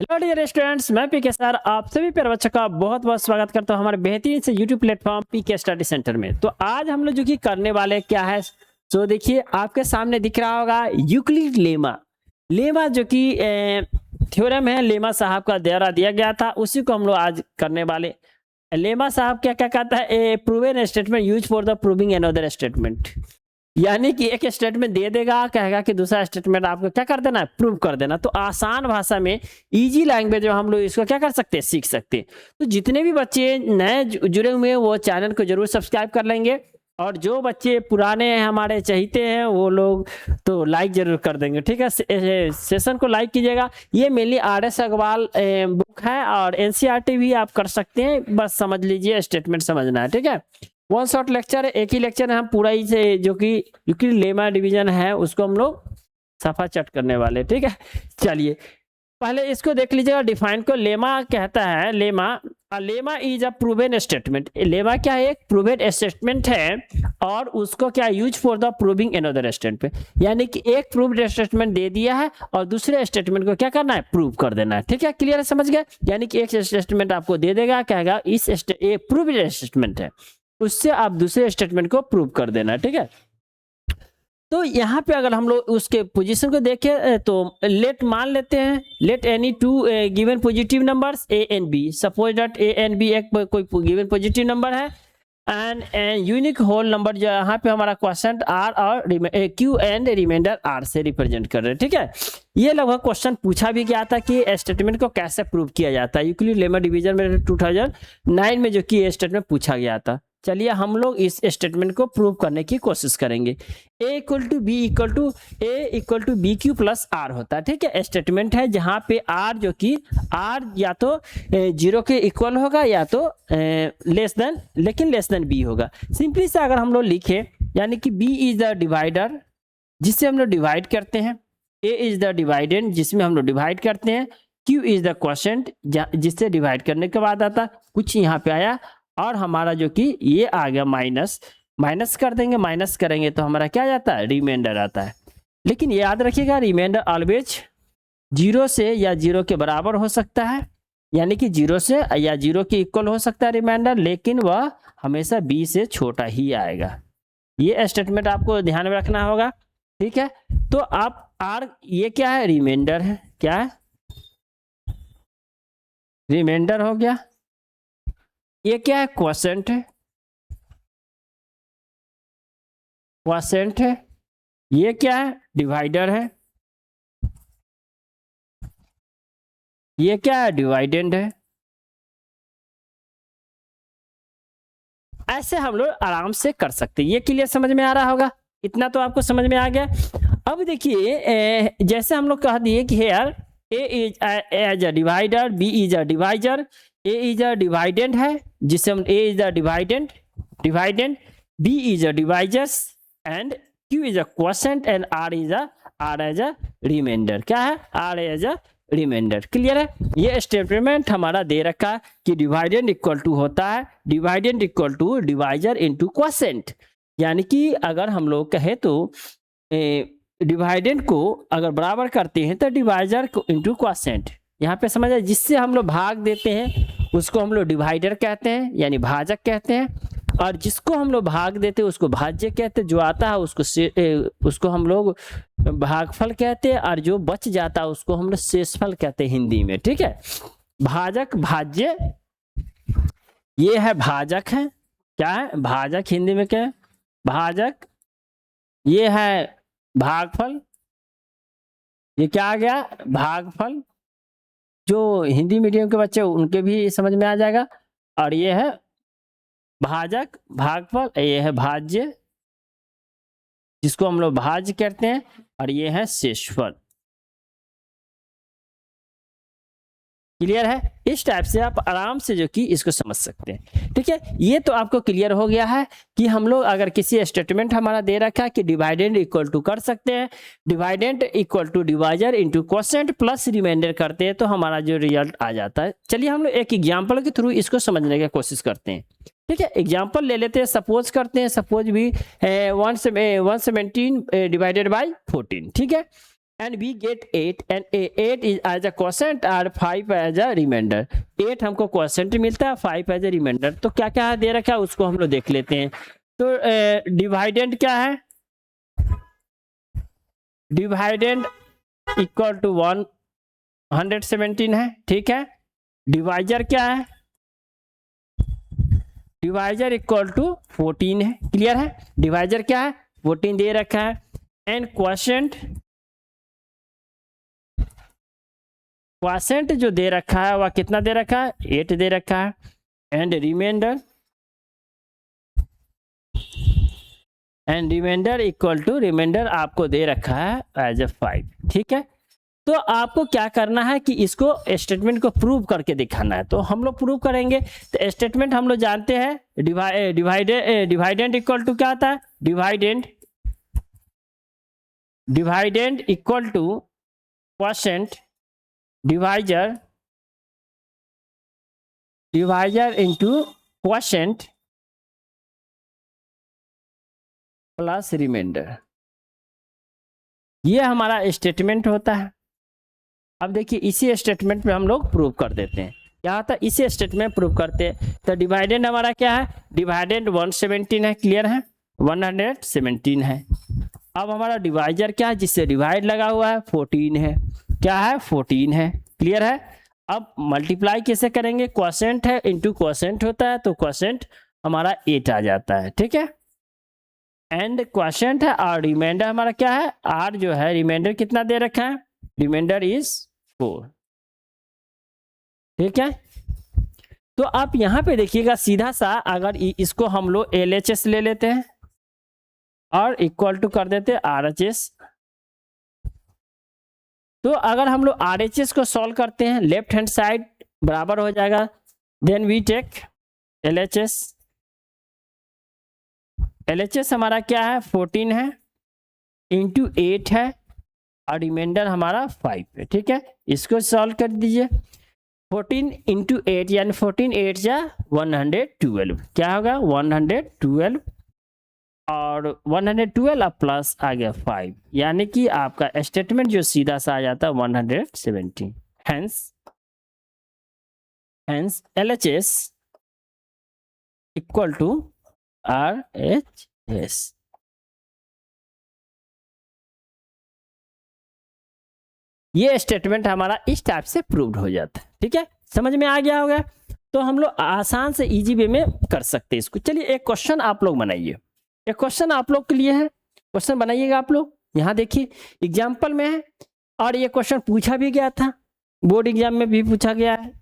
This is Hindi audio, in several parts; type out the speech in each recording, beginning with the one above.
हेलो डियर स्टूडेंट्स, मैं पीके सर आप सभी प्यारे बच्चों का बहुत बहुत स्वागत करता हूं हमारे बेहतरीन से यूट्यूब प्लेटफॉर्म पीके स्टडी सेंटर में। तो आज हम लोग जो कि करने वाले क्या है, तो देखिए आपके सामने दिख रहा होगा यूक्लिड लेमा। लेमा जो कि थ्योरम है, लेमा साहब का द्वारा दिया गया था, उसी को हम लोग आज करने वाले। लेमा साहब क्या क्या कहता है, ए proven statement use for the proving another statement. यानी कि एक स्टेटमेंट दे देगा, कहेगा कि दूसरा स्टेटमेंट आपको क्या कर देना है, प्रूव कर देना। तो आसान भाषा में, इजी लैंग्वेज में हम लोग इसको क्या कर सकते हैं, सीख सकते हैं। तो जितने भी बच्चे नए जुड़े हुए हैं वो चैनल को जरूर सब्सक्राइब कर लेंगे, और जो बच्चे पुराने हैं हमारे चाहते हैं वो लोग तो लाइक जरूर कर देंगे। ठीक है, सेशन को लाइक कीजिएगा। ये मेनली RS अग्रवाल बुक है, और NCERT भी आप कर सकते हैं, बस समझ लीजिए, स्टेटमेंट समझना है। ठीक है, वन शॉट लेक्चर है, एक ही लेक्चर है, हम पूरा ही से जो कि यूक्लिड लेमा डिवीजन है उसको हम लोग सफा चट करने वाले। ठीक है, चलिए पहले इसको देख लीजिएगा। डिफाइन को लेमा कहता है, lemma is a proven statement. Lemma क्या है, एक प्रूवन स्टेटमेंट है, और उसको क्या use for the proving another statement. यानी कि एक प्रूव्ड स्टेटमेंट दे दिया है और दूसरे स्टेटमेंट को क्या करना है, प्रूव कर देना है। ठीक है, क्लियर है, समझ गए। यानी कि एक स्टेटमेंट आपको दे देगा, कहेगा इस एक प्रूव्ड स्टेटमेंट है, उससे आप दूसरे स्टेटमेंट को प्रूव कर देना। ठीक है, तो यहाँ पे अगर हम लोग उसके पोजीशन को देखें तो लेट मान लेते हैं, let any two given positive numbers a and b. Suppose that a and b एक कोई गिवन पॉजिटिव नंबर है, एंड यूनिक होल नंबर जो यहाँ पे हमारा क्वेश्चन आर और क्यू एंड रिमाइंडर आर से रिप्रेजेंट कर रहे हैं। ठीक है, ये लगभग क्वेश्चन पूछा भी गया था कि स्टेटमेंट को कैसे प्रूव किया जाता है। यूक्लिड लेमा डिवीजन में 2009 में जो कि ये स्टेटमेंट पूछा गया था। चलिए हम लोग इस स्टेटमेंट को प्रूव करने की कोशिश करेंगे। A equal to B equal to A equal to B Q plus R होता है। ठीक है, स्टेटमेंट है जहां पे आर जो कि आर या तो 0 के इक्वल होगा या तो लेस देन, लेकिन लेस देन बी होगा। सिंपली से अगर हम लोग लिखे, यानी कि बी इज द डिवाइडर जिससे हम लोग डिवाइड करते हैं, ए इज द डिवाइडेंड जिसमें हम लोग डिवाइड करते हैं, क्यू इज द क्वोशेंट जिससे डिवाइड करने के बाद आता कुछ यहाँ पे आया, और हमारा जो कि ये आ गया माइनस। माइनस कर देंगे, माइनस करेंगे तो हमारा क्या जाता है, रिमाइंडर आता है। लेकिन याद रखिएगा, रिमाइंडर ऑलवेज 0 से या 0 के बराबर हो सकता है, यानी कि 0 से या 0 के इक्वल हो सकता है रिमाइंडर, लेकिन वह हमेशा b से छोटा ही आएगा। ये स्टेटमेंट आपको ध्यान में रखना होगा। ठीक है, तो आप आर, ये क्या है, रिमाइंडर है, क्या है, रिमाइंडर हो गया। ये क्या है, क्वोशेंट है, क्वोशेंट है। ये क्या है, डिवाइडर है। ये क्या है, डिवाइडेंड है। ऐसे हम लोग आराम से कर सकते हैं। ये क्लियर समझ में आ रहा होगा, इतना तो आपको समझ में आ गया। अब देखिए जैसे हम लोग कह दिए कि here A is as a divider, B is a divisor, A is a dividend है जिसे हम A is the dividend, B is a divisors, and Q is a quotient, and R as a reminder. क्या है, R as a reminder. Clear है, ये स्टेटमेंट हमारा दे रखा है कि डिवाइडेंड इक्वल टू होता है, dividend equal to divisor into quotient. यानी कि अगर हम लोग कहे तो डिवाइडेंड को अगर बराबर करते हैं तो डिवाइजर को इंटू क्वोशेंट। यहाँ पे समझ आए, जिससे हम लोग भाग देते हैं उसको हम लोग डिवाइडर कहते हैं, यानी भाजक कहते हैं, और जिसको हम लोग भाग देते हैं उसको भाज्य कहते हैं। जो आता है उसको हम लोग भागफल कहते हैं, और जो बच जाता है उसको हम लोग शेषफल कहते हैं हिंदी में। ठीक है, भाजक, भाज्य, ये है भाजक है। क्या है, भाजक, हिंदी में क्या है, भाजक। ये है भागफल, ये क्या आ गया, भागफल। जो हिंदी मीडियम के बच्चे उनके भी समझ में आ जाएगा। और ये है भाजक, भागफल, ये है भाज्य जिसको हम लोग भाज्य कहते हैं, और ये है शेषफल। क्लियर है, इस टाइप से आप आराम से जो कि इसको समझ सकते हैं। ठीक है, ये तो आपको क्लियर हो गया है कि हम लोग अगर किसी स्टेटमेंट हमारा दे रखा है कि डिवाइडेंड इक्वल टू कर सकते हैं, dividend equal to divisor into quotient plus remainder करते हैं तो हमारा जो रिजल्ट आ जाता है। चलिए हम लोग एक एग्जाम्पल के थ्रू इसको समझने की कोशिश करते हैं। ठीक है, एग्जाम्पल ले लेते हैं, सपोज करते हैं, सपोज भी 117 डिवाइडेड बाई 14। ठीक है, and we get 8 and 8 is as a quotient और 5 as a remainder। 8 हमको quotient मिलता है, 5 as a remainder। तो क्या क्या दे रखा है उसको हम लोग देख लेते हैं। तो डिवाइडेंड क्या है, डिवाइडेंड इक्वल टू 117 है, ठीक है। डिवाइजर क्या है, डिवाइजर इक्वल टू 14 है, क्लियर है। डिवाइजर क्या है, 14 दे रखा है। एंड क्वोशेंट जो दे रखा है वह कितना दे रखा है, 8 दे रखा है। And remainder equal to, remainder आपको दे रखा है एज ए 5, ठीक है। तो आपको क्या करना है कि इसको स्टेटमेंट को प्रूव करके दिखाना है। तो हम लोग प्रूव करेंगे। तो स्टेटमेंट हम लोग जानते हैं, डिवाइडेंड इक्वल टू क्या आता है, dividend equal to quotient divisor into quotient plus remainder. ये हमारा स्टेटमेंट होता है। अब देखिए इसी स्टेटमेंट में हम लोग प्रूव कर देते हैं। क्या होता है, इसी स्टेटमेंट प्रूव करते हैं। तो डिवाइडेंड हमारा क्या है, डिवाइडेंड 117 है, क्लियर है, 117 है। अब हमारा डिवाइजर क्या है, जिससे डिवाइड लगा हुआ है, 14 है, क्या है, 14 है, क्लियर है। अब मल्टीप्लाई कैसे करेंगे, क्वोशेंट है इनटू क्वोशेंट होता है, तो क्वोशेंट हमारा 8 आ जाता है, ठीक है। एंड क्वोशेंट है और रिमाइंडर हमारा क्या है, आर जो है, रिमाइंडर कितना दे रखा है, रिमाइंडर इज 4, ठीक है। तो आप यहाँ पे देखिएगा सीधा सा, अगर इसको हम लोग LHS ले लेते हैं और इक्वल टू कर देते हैं RHS। तो अगर हम लोग RHS को सॉल्व करते हैं, लेफ्ट हैंड साइड बराबर हो जाएगा, then we take LHS। LHS हमारा क्या है, 14 है इंटू 8 है और रिमाइंडर हमारा 5 है, ठीक है। इसको सॉल्व कर दीजिए, 14 इंटू 8 यानी 14 8 या 112, क्या होगा 112 और 112 अब प्लस आ गया 5, यानी कि आपका स्टेटमेंट जो सीधा सा आ जाता है 117। Hence LHS equal to RHS। ये स्टेटमेंट हमारा इस टाइप से प्रूव्ड हो जाता है, ठीक है। समझ में आ गया होगा। तो हम लोग आसान से इजी वे में कर सकते हैं इसको। चलिए एक क्वेश्चन आप लोग बनाइए, एक क्वेश्चन आप लोग के लिए है, क्वेश्चन बनाइएगा आप लोग। यहाँ देखिए एग्जाम्पल में है और ये क्वेश्चन पूछा भी गया था, बोर्ड एग्जाम में भी पूछा गया है।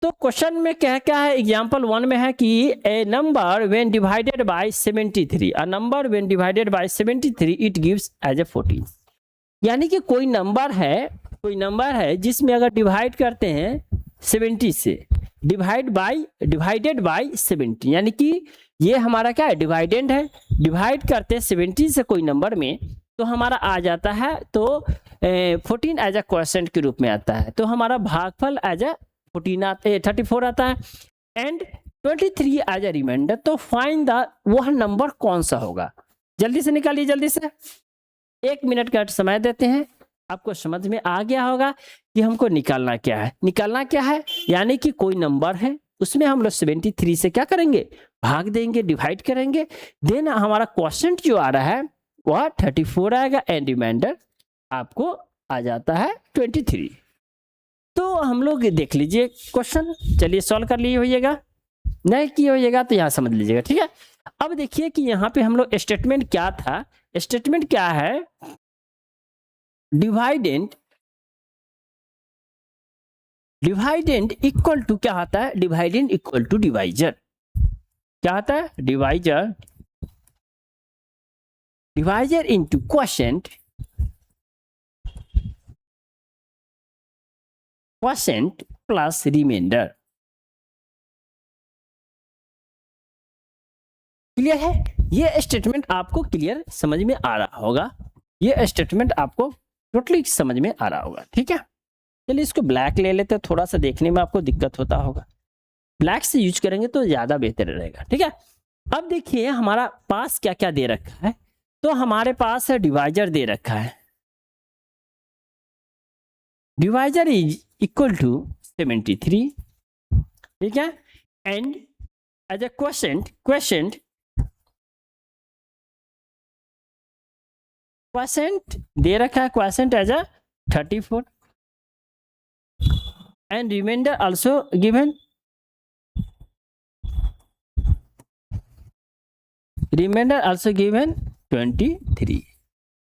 तो क्वेश्चन में क्या है, एग्जाम्पल 1 में है कि a number when divided by 73, a number when divided by 73 it gives as a 14। यानी कि कोई नंबर है जिसमें अगर डिवाइड करते हैं 70 से, डिवाइडेड बाय 70, यानी कि ये हमारा क्या है, डिवाइडेंड है। डिवाइड करते हैं 70 से कोई नंबर में, तो हमारा आ जाता है, तो 14 एज ए क्वोशेंट के रूप में आता है। तो हमारा भागफल एज ए 34 आता है एंड 23 एज ए रिमाइंडर। तो फाइंड द, वह नंबर कौन सा होगा, जल्दी से निकालिए, जल्दी से, 1 मिनट का समय देते हैं। आपको समझ में आ गया होगा कि हमको निकालना क्या है, यानी कि कोई नंबर है उसमें हम लोग 73 से क्या करेंगे, भाग देंगे, डिवाइड करेंगे। देन हमारा क्वोशेंट जो आ रहा है वह 34 आएगा एंड रिमाइंडर आपको आ जाता है 23। तो हम लोग देख लीजिए क्वेश्चन, चलिए सॉल्व कर लिए होइएगा, नहीं किए होइएगा तो यहाँ समझ लीजिएगा, ठीक है। अब देखिए कि यहाँ पे हम लोग स्टेटमेंट क्या था, स्टेटमेंट क्या है, डिवाइडेंड इक्वल टू क्या आता है, डिवाइडेंड इक्वल टू डिवाइजर। क्या आता है, divisor into quotient plus remainder. Clear है, ये स्टेटमेंट आपको क्लियर समझ में आ रहा होगा, ये स्टेटमेंट आपको टोटली समझ में आ रहा होगा, ठीक है। चलिए इसको ब्लैक ले लेते हैं, थोड़ा सा देखने में आपको दिक्कत होता होगा, ब्लैक से यूज करेंगे तो ज्यादा बेहतर रहेगा, ठीक है। अब देखिए हमारा पास क्या क्या दे रखा है, तो हमारे पास है डिवाइजर दे रखा है, डिवाइजर इज इक्वल टू 73, ठीक है। एंड एज ए क्वेश्चन दे रखा है, question as a 34 and remainder also given, remainder also given 23।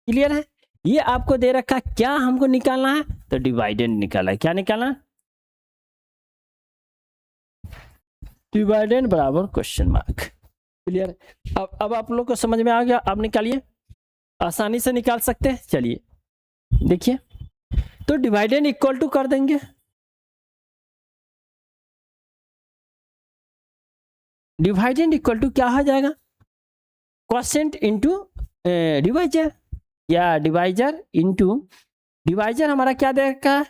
Clear है। ये आपको दे रखा, क्या हमको निकालना है, तो डिवाइडेंड निकालना है। क्या निकालना है, डिवाइडेंड बराबर क्वेश्चन मार्क। क्लियर है। अब आप लोग को समझ में आ गया। आप निकालिए, आसानी से निकाल सकते हैं। चलिए देखिए, तो डिवाइडेंड इक्वल टू कर देंगे, डिवाइडेंड इक्वल टू क्या हो जाएगा, क्वोशिएंट इनटू डिवाइजर, या डिवाइजर इनटू डिवाइजर हमारा क्या दे रखा है,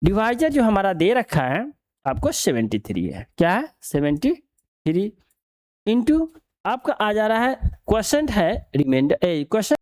डिवाइजर जो हमारा दे रखा है आपको 73 है। क्या है, 73 इनटू आपका आ जा रहा है क्वोशिएंट है रिमाइंडर, क्वोशिएंट